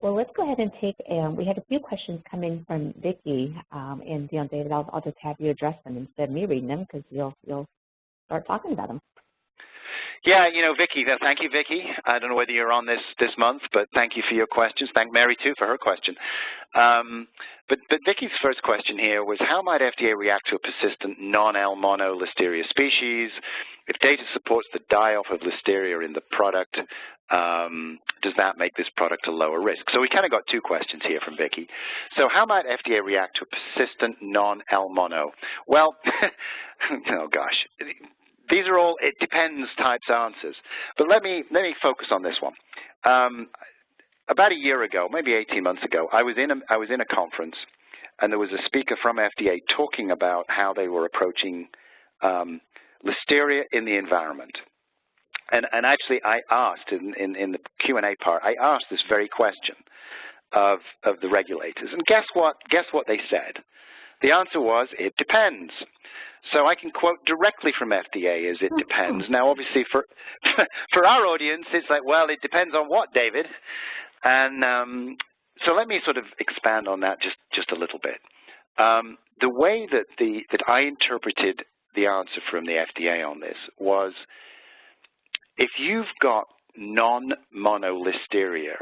Well, let's go ahead and take, we had a few questions coming from Vicki, and David, I'll just have you address them instead of me reading them because you'll start talking about them. Yeah, Vicki, thank you, Vicki. I don't know whether you're on this month, but thank you for your questions. Thank Mary, too, for her question. But Vicki's first question here was, how might FDA react to a persistent non-L mono Listeria species? If data supports the die-off of Listeria in the product, does that make this product a lower risk? So we kind of got two questions here from Vicki. So how might FDA react to a persistent non-L mono? Well, oh gosh. These are all it depends types answers, but let me focus on this one. About a year ago, maybe 18 months ago, I was in a conference, and there was a speaker from FDA talking about how they were approaching Listeria in the environment. And actually, I asked in the Q&A part, I asked this very question of the regulators, and guess what? Guess what they said? The answer was, it depends. So I can quote directly from FDA as it depends. Now, obviously, for our audience, it's like, well, it depends on what, David? And so let me sort of expand on that just a little bit. The way that I interpreted the answer from the FDA on this was, if you've got non-mono Listeria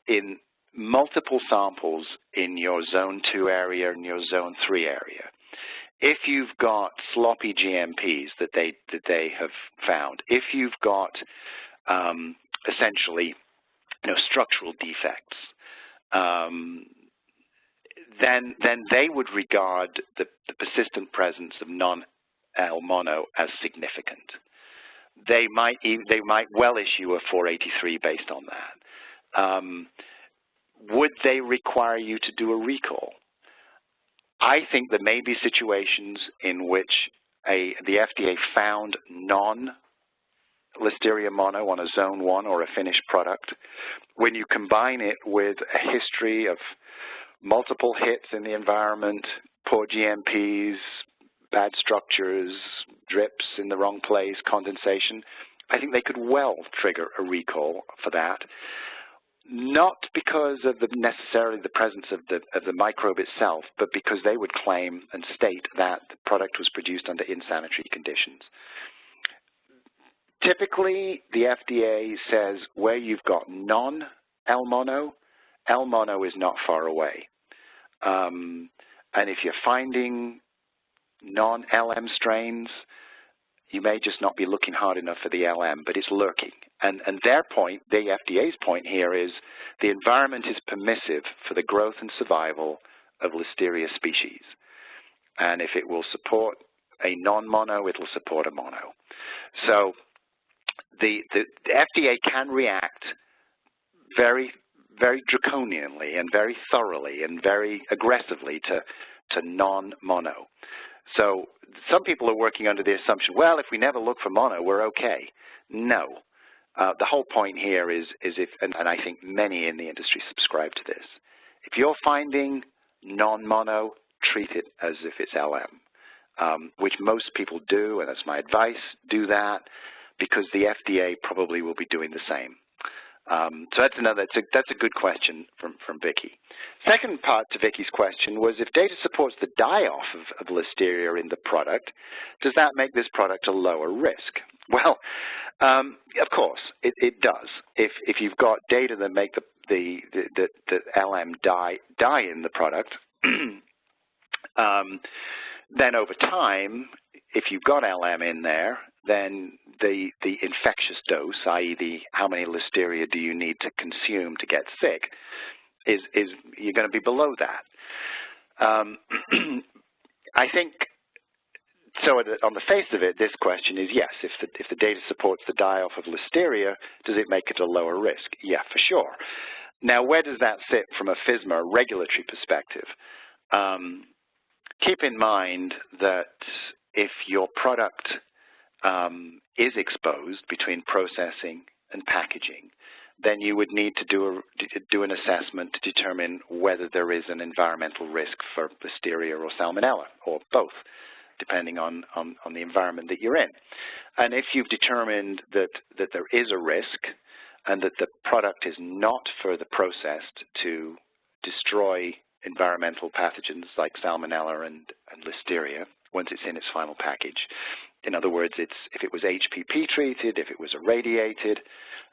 in multiple samples in your Zone 2 area and your Zone 3 area, if you've got sloppy GMPs that they have found, if you've got essentially structural defects, then they would regard the persistent presence of non-L mono as significant. They might well issue a 483 based on that. Would they require you to do a recall? I think there may be situations in which the FDA found non-Listeria mono on a Zone 1 or a finished product. When you combine it with a history of multiple hits in the environment, poor GMPs, bad structures, drips in the wrong place, condensation, I think they could well trigger a recall for that. Not because of necessarily the presence of the microbe itself, but because they would claim and state that the product was produced under insanitary conditions. Typically, the FDA says where you've got non-L mono, L mono is not far away. And if you're finding non-LM strains, you may just not be looking hard enough for the LM, but it's lurking. And their point, the FDA's point here is the environment is permissive for the growth and survival of Listeria species. And if it will support a non-mono, it will support a mono. So the FDA can react very, very draconianly and very thoroughly and very aggressively to non-mono. So some people are working under the assumption, well, if we never look for mono, we're okay. No. The whole point here is if, and I think many in the industry subscribe to this, if you're finding non-mono, treat it as if it's LM, which most people do, and that's my advice, do that, because the FDA probably will be doing the same. So that's a good question from Vicki. Second part to Vicki's question was, if data supports the die-off of Listeria in the product, does that make this product a lower risk? Well, of course, it does. If you've got data that make the LM die in the product, then over time, if you've got LM in there, then the infectious dose, i.e. how many Listeria do you need to consume to get sick, is you're going to be below that. I think, so on the face of it, this question is yes, if the data supports the die-off of Listeria, does it make it a lower risk? Yeah, for sure. Now, where does that sit from a FSMA regulatory perspective? Keep in mind that if your product is exposed between processing and packaging, then you would need to do an assessment to determine whether there is an environmental risk for Listeria or Salmonella, or both, depending on the environment that you're in. And if you've determined that there is a risk, and that the product is not further processed to destroy environmental pathogens like Salmonella and Listeria once it's in its final package. In other words, if it was HPP treated, if it was irradiated,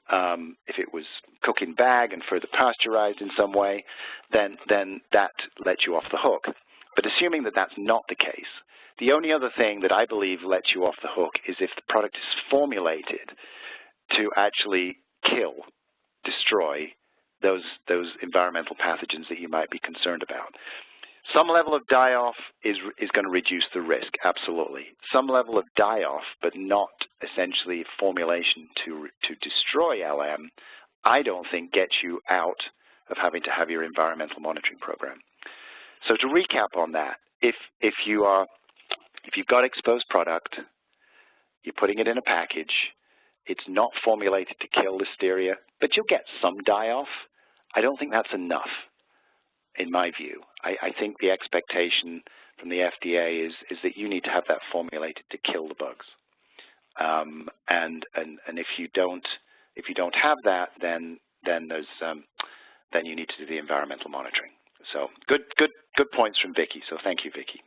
if it was cook in bag and further pasteurized in some way, then that lets you off the hook. But assuming that that's not the case, the only other thing that I believe lets you off the hook is if the product is formulated to actually kill, destroy those environmental pathogens that you might be concerned about. Some level of die-off is going to reduce the risk, absolutely. Some level of die-off, but not essentially formulation to destroy LM, I don't think gets you out of having to have your environmental monitoring program. So to recap on that, if you've got exposed product, you're putting it in a package, it's not formulated to kill Listeria, but you'll get some die-off, I don't think that's enough, in my view. I think the expectation from the FDA is that you need to have that formulated to kill the bugs. And if you don't have that, then you need to do the environmental monitoring. So good points from Vicky. So thank you, Vicky.